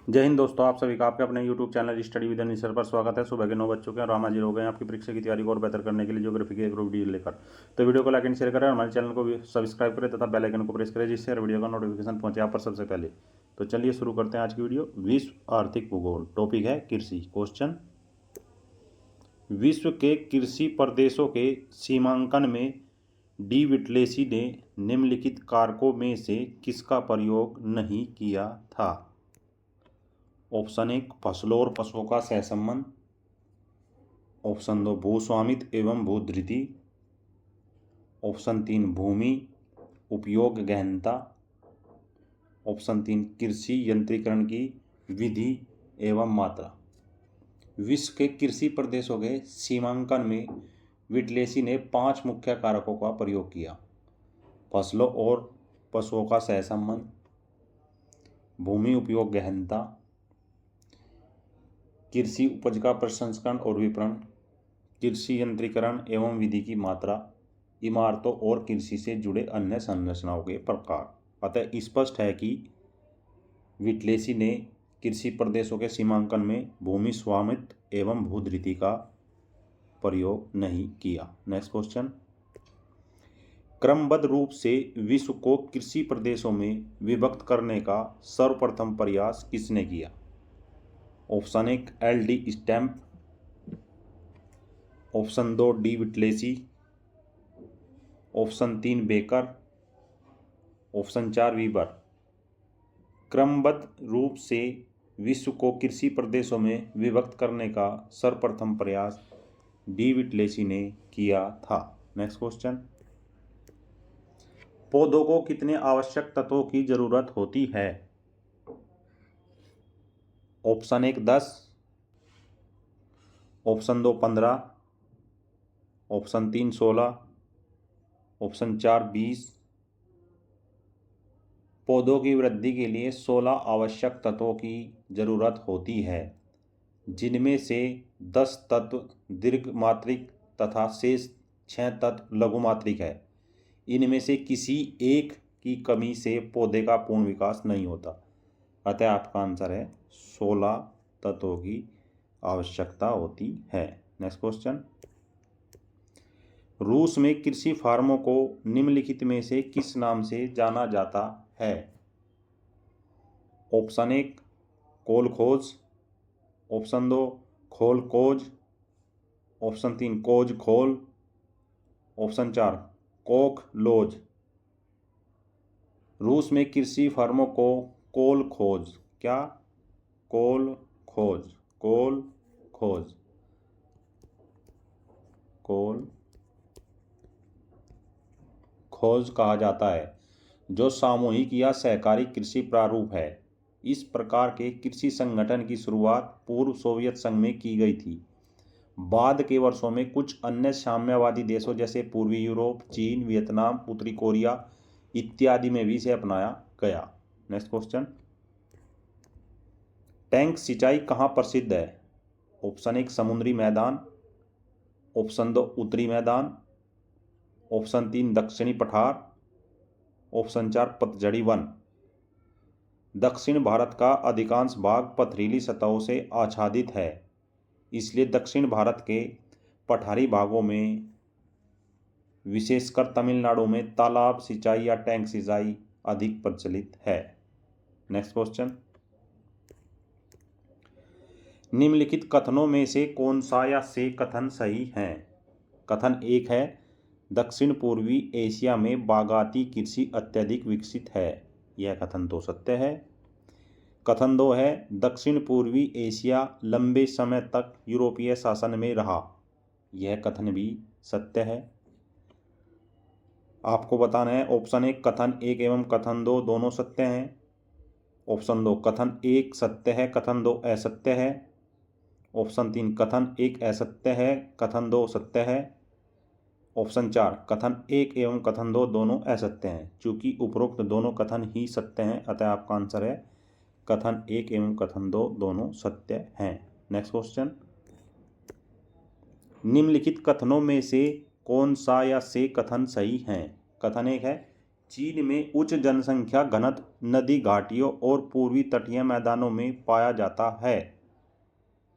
जय हिंद दोस्तों, आप सभी का आपके अपने YouTube channel study with Anil sir पर स्वागत है। सुबह के 9 बज चुके हैं और हम हाजिर हो गए हैं आपकी परीक्षा की तैयारी को और बेहतर करने के लिए ज्योग्राफी की एक वीडियो लेकर। तो वीडियो को लाइक एंड शेयर करें, हमारे चैनल को भी सब्सक्राइब करें तथा बेल आइकन को प्रेस करें, जिससे हर वीडियो का नोटिफिकेशन पहुंचे आप पर सबसे पहले। तो चलिए शुरू करते हैं आज की वीडियो। विश्व आर्थिक भूगोल, टॉपिक है कृषि। क्वेश्चन, विश्व के कृषि प्रदेशों के सीमांकन में डी विटलेसी ने निम्नलिखित कारकों में से किसका प्रयोग नहीं किया था? ऑप्शन 1 फसलों और पशुओं का सहसंबंध, ऑप्शन 2 भूस्वामित्व एवं भूधृति, ऑप्शन 3 भूमि उपयोग गहनता, ऑप्शन 3 कृषि यंत्रीकरण की विधि एवं मात्रा। विश्व के कृषि प्रदेशों के सीमांकन में विटलेसी ने 5 मुख्य कारकों का प्रयोग किया: फसलों और पशुओं का सहसंबंध, भूमि उपयोग गहनता, कृषि उपज का प्रसंस्करण और विपणन, कृषि यंत्रीकरण एवं विधि की मात्रा, इमारतों और कृषि से जुड़े अन्य संरचनाओं के प्रकार। अतः स्पष्ट है कि विटलेसी ने कृषि प्रदेशों के सीमांकन में भूमि स्वामित्व एवं भूधृति का प्रयोग नहीं किया। नेक्स्ट क्वेश्चन, क्रमबद्ध रूप से विश्व को कृषि प्रदेशों में विभक्त करने का सर्वप्रथम प्रयास किसने किया? Option 1 LD Stamp, option 2 D Whittlesey, option 3 Baker, option 4 Weber. क्रमबद्ध रूप से विश्व को कृषि प्रदेशों में विभक्त करने का सर्वप्रथम प्रयास डी विटलेसी ने किया था। नेक्स्ट क्वेश्चन, पौधों को कितने आवश्यक तत्वों की जरूरत होती है? Option 1 10, option 2 15, option 3 16, option 4 20। पौधों की वृद्धि के लिए 16 आवश्यक तत्वों की जरूरत होती है, जिनमें से 10 तत्व दीर्घमात्रिक तथा शेष 6 तत्व लघुमात्रिक है। इनमें से किसी एक की कमी से पौधे का पूर्ण विकास नहीं होता। अतः आपका आंसर है 16 तत्वों की आवश्यकता होती है। नेक्स्ट क्वेश्चन, रूस में कृषि फार्मों को निम्नलिखित में से किस नाम से जाना जाता है? ऑप्शन 1 कोलखोज, ऑप्शन 2 खोलकोज, ऑप्शन 3 कोज खोल, ऑप्शन 4 कोख लोज। रूस में कृषि फर्मों को कोल खोज, क्या? कोल खोज, कोल खोज, कोल खोज कहा जाता है, जो सामूहिक या सहकारी कृषि प्रारूप है। इस प्रकार के कृषि संगठन की शुरुआत पूर्व सोवियत संघ में की गई थी। बाद के वर्षों में कुछ अन्य साम्यवादी देशों जैसे पूर्वी यूरोप, चीन, वियतनाम, उत्तरी कोरिया इत्यादि में भी इसे अपनाया गया। नेक्स्ट क्वेश्चन, टैंक सिंचाई कहाँ प्रसिद्ध है? ऑप्शन 1 समुद्री मैदान, ऑप्शन 2 उत्तरी मैदान, ऑप्शन 3 दक्षिणी पठार, ऑप्शन 4 पतझड़ी वन। दक्षिण भारत का अधिकांश भाग पथरीली सतहों से आच्छादित है, इसलिए दक्षिण भारत के पठारी भागों में, विशेषकर तमिलनाडु में तालाब सिंचाई या टैंक सिंचाई अधिक प्रचलित है। नेक्स्ट क्वेश्चन, निम्नलिखित कथनों में से कौन सा या से कथन सही है? कथन 1 है दक्षिण पूर्वी एशिया में बागाती कृषि अत्यधिक विकसित है, यह कथन तो सत्य है। कथन 2 है दक्षिण पूर्वी एशिया लंबे समय तक यूरोपीय शासन में रहा, यह कथन भी सत्य है। आपको बताना है ऑप्शन 1 कथन 1 एवं कथन 2 दोनों सत्य हैं, ऑप्शन 2 कथन 1 सत्य है, कथन 2 असत्य है, ऑप्शन 3 कथन 1 असत्य है, कथन 2 सत्य है, ऑप्शन 4 कथन 1 एवं कथन 2 दोनों असत्य हैं। चूंकि उपरोक्त दोनों कथन ही सत्य हैं, अतः आपका आंसर है कथन 1 एवं कथन 2 दोनों सत्य हैं। नेक्स्ट क्वेश्चन, निम्नलिखित कथनों में से कौन सा या से कथन सही है? कथन 1 है चीन में उच्च जनसंख्या घनत्व नदी घाटियों और पूर्वी तटीय मैदानों में पाया जाता है।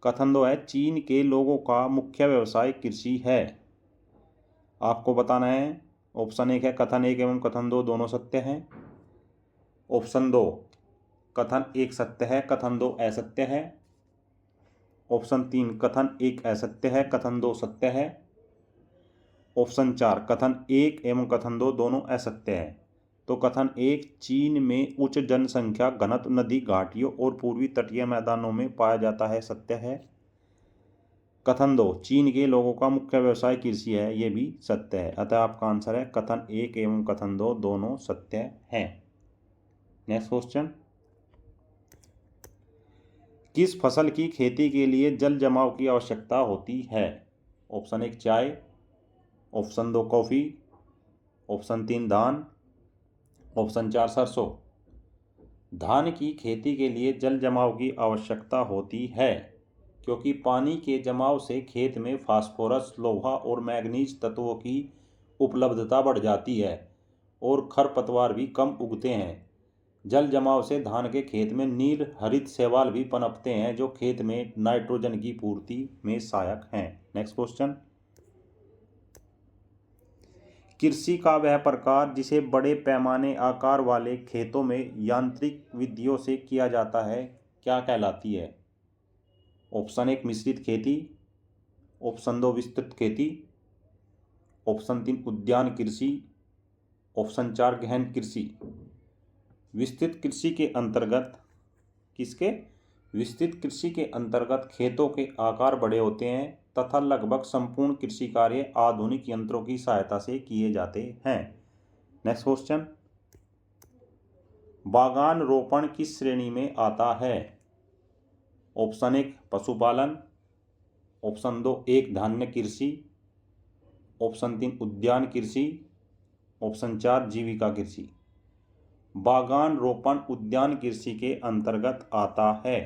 कथन 2 है, चीन के लोगों का मुख्य व्यवसाय कृषि है। आपको बताना है। ऑप्शन 1 है, कथन 1 एवं कथन 2 दोनों सत्य हैं। ऑप्शन 2, कथन 1 सत्य है, कथन 2 असत्य है। ऑप्शन 3, कथन 1 असत्य है, कथन 2 सत्य है। ऑप्शन 4, कथन 1 एवं कथन 2 दोनों असत्य है। तो कथन 1, चीन में उच्च जनसंख्या घनत्व नदी घाटियों और पूर्वी तटीय मैदानों में पाया जाता है, सत्य है। कथन 2, चीन के लोगों का मुख्य व्यवसाय कृषि है, ये भी सत्य है। अतः आपका आंसर है कथन 1 एवं कथन 2 दोनों सत्य हैं। नेक्स्ट क्वेश्चन, किस फसल की खेती के लिए जल जमाव की आवश्यकता होती है? ऑप्शन 1 चाय, ऑप्शन 2 कॉफी, ऑप्शन 3 धान, ऑप्शन 4 सरसों। धान की खेती के लिए जल जमाव की आवश्यकता होती है क्योंकि पानी के जमाव से खेत में फास्फोरस, लोहा और मैग्नीज तत्वों की उपलब्धता बढ़ जाती है और खरपतवार भी कम उगते हैं। जल जमाव से धान के खेत में नील हरित शैवाल भी पनपते हैं जो खेत में नाइट्रोजन की पूर्ति में सहायक हैं। नेक्स्ट क्वेश्चन, कृषि का वह प्रकार जिसे बड़े पैमाने आकार वाले खेतों में यांत्रिक विधियों से किया जाता है क्या कहलाती है? ऑप्शन 1 मिश्रित खेती, ऑप्शन 2 विस्तृत खेती, ऑप्शन 3 उद्यान कृषि, ऑप्शन 4 गहन कृषि। विस्तृत कृषि के अंतर्गत किसके? विस्तृत कृषि के अंतर्गत खेतों के आकार बड़े होते हैं तथा लगभग संपूर्ण कृषि कार्य आधुनिक यंत्रों की सहायता से किए जाते हैं। नेक्स्ट क्वेश्चन, बागान रोपण किस श्रेणी में आता है? ऑप्शन 1 पशुपालन, ऑप्शन 2 एक धान्य कृषि, ऑप्शन 3 उद्यान कृषि, ऑप्शन 4 जीविका कृषि। बागान रोपण उद्यान कृषि के अंतर्गत आता है।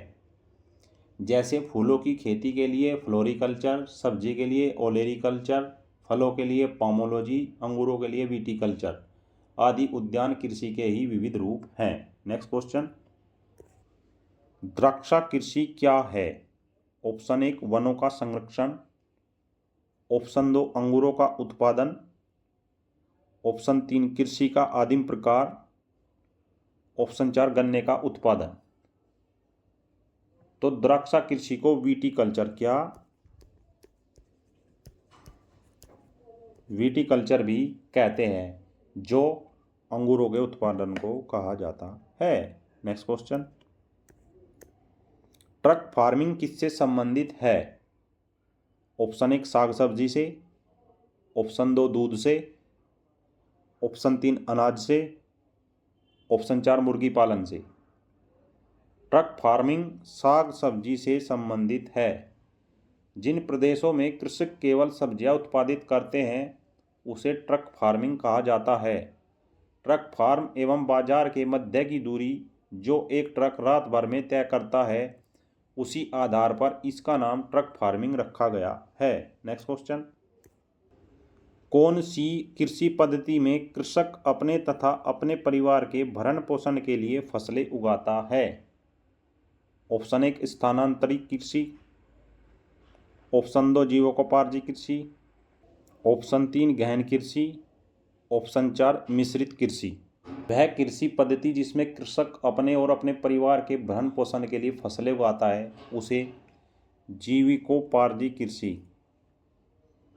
जैसे फूलों की खेती के लिए फ्लोरिकल्चर, सब्जी के लिए ओलेरिकल्चर, फलों के लिए पोमोलॉजी, अंगूरों के लिए विटीकल्चर आदि उद्यान कृषि के ही विविध रूप हैं। नेक्स्ट क्वेश्चन, द्राक्षा कृषि क्या है? ऑप्शन 1 वनों का संरक्षण, ऑप्शन 2 अंगूरों का उत्पादन, ऑप्शन 3 कृषि का आदिम प्रकार, ऑप्शन 4 गन्ने का उत्पादन। तो द्राक्षा कृषि को विटीकल्चर क्या विटीकल्चर भी कहते हैं जो अंगूरों के उत्पादन को कहा जाता है। नेक्स्ट क्वेश्चन, ट्रक फार्मिंग किससे संबंधित है? ऑप्शन 1 साग सब्जी से, ऑप्शन 2 दूध से, ऑप्शन 3 अनाज से, ऑप्शन 4 मुर्गी पालन से। ट्रक फार्मिंग साग सब्जी से संबंधित है। जिन प्रदेशों में कृषक केवल सब्जियां उत्पादित करते हैं उसे ट्रक फार्मिंग कहा जाता है। ट्रक फार्म एवं बाजार के मध्य की दूरी जो एक ट्रक रात भर में तय करता है उसी आधार पर इसका नाम ट्रक फार्मिंग रखा गया है। नेक्स्ट क्वेश्चन, कौन सी कृषि पद्धति में कृषक अपने तथा अपने परिवार के भरण पोषण के लिए फसलें उगाता है? ऑप्शन 1 स्थानांतरित कृषि, ऑप्शन 2 जीवकोपार्जी कृषि, ऑप्शन 3 गहन कृषि, ऑप्शन 4 मिश्रित कृषि। वह कृषि पद्धति जिसमें कृषक अपने और अपने परिवार के भरण पोषण के लिए फसलें उगाता है उसे जीविकोपार्जी कृषि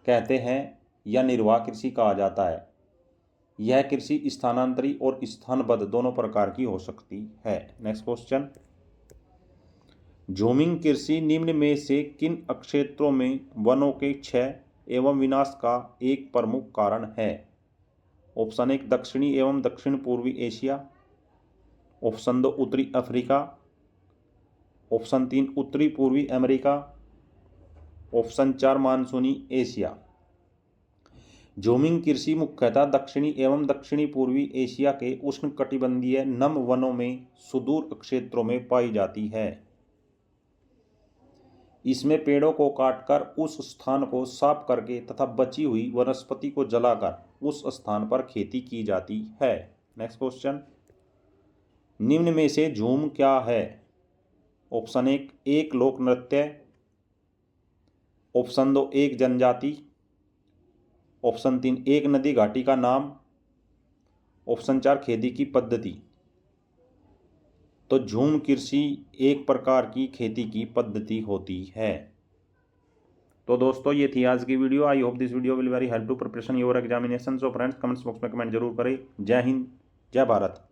कहते हैं या निर्वाह कृषि कहा जाता है। यह कृषि स्थानांतरी और स्थानबद्ध दोनों प्रकार की हो सकती है। नेक्स्ट क्वेश्चन, झूमिंग कृषि निम्न में से किन क्षेत्रों में वनों के क्षय एवं विनाश का एक प्रमुख कारण है? ऑप्शन 1 दक्षिणी एवं दक्षिण पूर्वी एशिया, ऑप्शन 2 उत्तरी अफ्रीका, ऑप्शन 3 उत्तरी पूर्वी अमेरिका, ऑप्शन 4 मानसूनी एशिया। झूमिंग कृषि मुख्यतः दक्षिणी एवं दक्षिणी पूर्वी एशिया के उष्णकटिबंधीय नम वनों में सुदूर क्षेत्रों में पाई जाती है। इसमें पेड़ों को काटकर उस स्थान को साफ करके तथा बची हुई वनस्पति को जलाकर उस स्थान पर खेती की जाती है। नेक्स्ट क्वेश्चन, निम्न में से झूम क्या है? ऑप्शन एक लोक नृत्य, ऑप्शन 2 एक जनजाति, ऑप्शन 3 एक नदी घाटी का नाम, ऑप्शन 4 खेती की पद्धति। तो झूम कृषि एक प्रकार की खेती की पद्धति होती है। तो दोस्तों ये थी आज की video. I hope this video will very help to preparation your examination. So friends comments box में कमेंट जरूर करें। जय हिंद, जय भारत।